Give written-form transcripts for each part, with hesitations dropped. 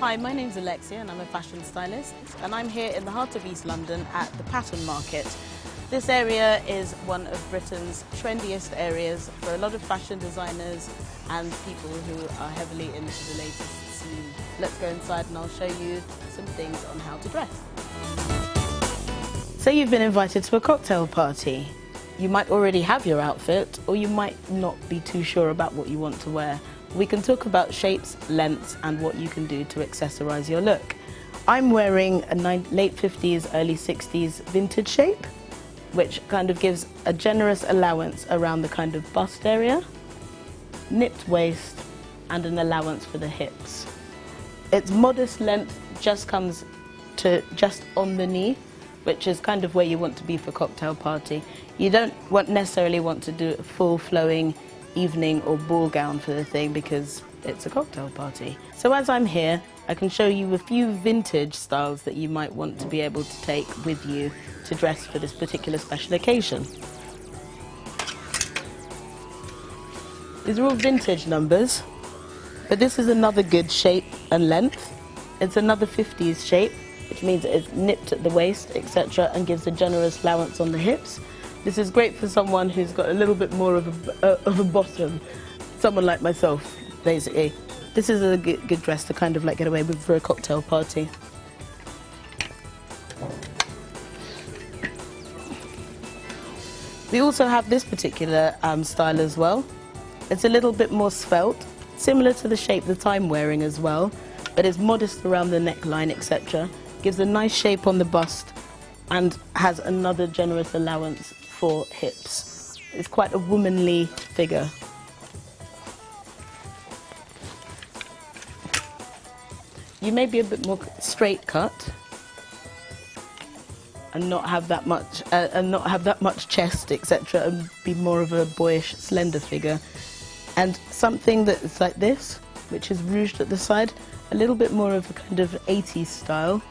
Hi, my name's Alexia and I'm a fashion stylist, and I'm here in the heart of East London at the Pattern Market. This area is one of Britain's trendiest areas for a lot of fashion designers and people who are heavily into the latest scene. Let's go inside and I'll show you some things on how to dress. So you've been invited to a cocktail party. You might already have your outfit, or you might not be too sure about what you want to wear. We can talk about shapes, lengths, and what you can do to accessorize your look. I'm wearing a late 50s, early 60s vintage shape, which kind of gives a generous allowance around the kind of bust area, nipped waist, and an allowance for the hips. Its modest length just comes to just on the knee, which is kind of where you want to be for cocktail party. You don't necessarily want to do a full flowing evening or ball gown for the thing because it's a cocktail party. So as I'm here, I can show you a few vintage styles that you might want to be able to take with you to dress for this particular special occasion. These are all vintage numbers, but this is another good shape and length. It's another 50s shape, which means it's nipped at the waist, etc., and gives a generous allowance on the hips. This is great for someone who's got a little bit more of a bottom, someone like myself, basically. This is a good dress to kind of like get away with for a cocktail party. We also have this particular style as well. It's a little bit more svelte, similar to the shape that I'm wearing as well, but it's modest around the neckline, etc. Gives a nice shape on the bust and has another generous allowance for hips. It's quite a womanly figure. You may be a bit more straight cut and not have that much chest, etc., and be more of a boyish, slender figure. And something that's like this, which is ruched at the side, a little bit more of a kind of 80s style,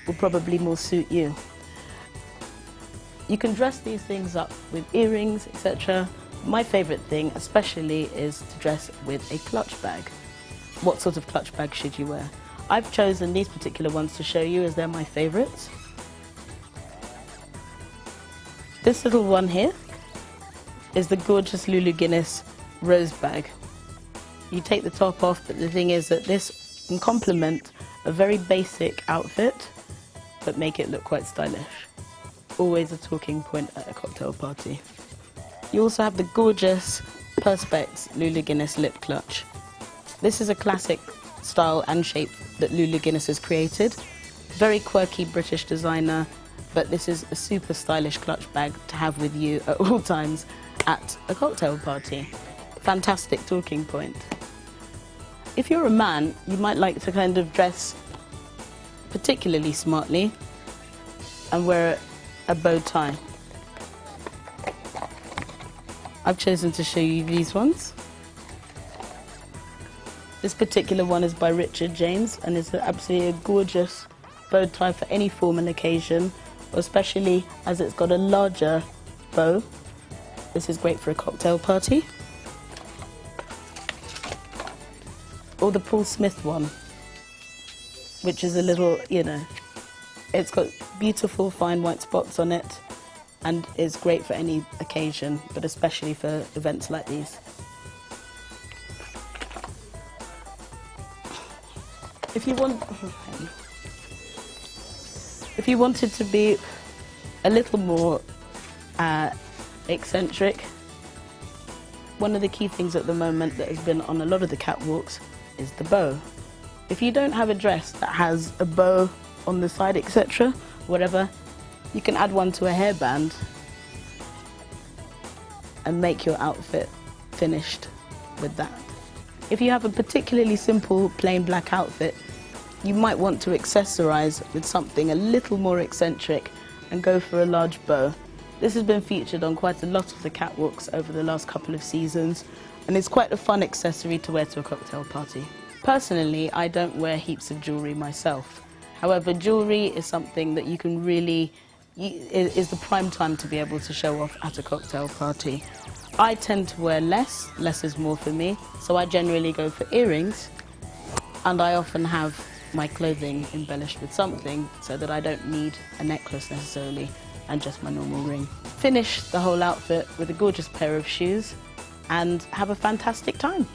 will probably more suit you. You can dress these things up with earrings, etc. My favourite thing especially is to dress with a clutch bag. What sort of clutch bag should you wear? I've chosen these particular ones to show you as they're my favourites. This little one here is the gorgeous Lulu Guinness rose bag. You take the top off, but the thing is that this can complement a very basic outfit but make it look quite stylish. Always a talking point at a cocktail party. You also have the gorgeous Perspex Lulu Guinness lip clutch. This is a classic style and shape that Lulu Guinness has created. Very quirky British designer, but this is a super stylish clutch bag to have with you at all times at a cocktail party. Fantastic talking point. If you're a man, you might like to kind of dress particularly smartly and wear a bow tie. I've chosen to show you these ones. This particular one is by Richard James and is absolutely a gorgeous bow tie for any formal occasion, especially as it's got a larger bow. This is great for a cocktail party. Or the Paul Smith one, which is a little, it's got beautiful fine white spots on it and is great for any occasion, but especially for events like these. If you wanted to be a little more eccentric, one of the key things at the moment that has been on a lot of the catwalks is the bow. If you don't have a dress that has a bow on the side, etc., whatever, you can add one to a hairband and make your outfit finished with that. If you have a particularly simple plain black outfit, you might want to accessorize with something a little more eccentric and go for a large bow. This has been featured on quite a lot of the catwalks over the last couple of seasons, and it's quite a fun accessory to wear to a cocktail party. Personally, I don't wear heaps of jewellery myself. However, jewellery is something that you can really, is the prime time to be able to show off at a cocktail party. I tend to wear less is more for me, so I generally go for earrings And I often have my clothing embellished with something so that I don't need a necklace necessarily and just my normal ring. Finish the whole outfit with a gorgeous pair of shoes and have a fantastic time.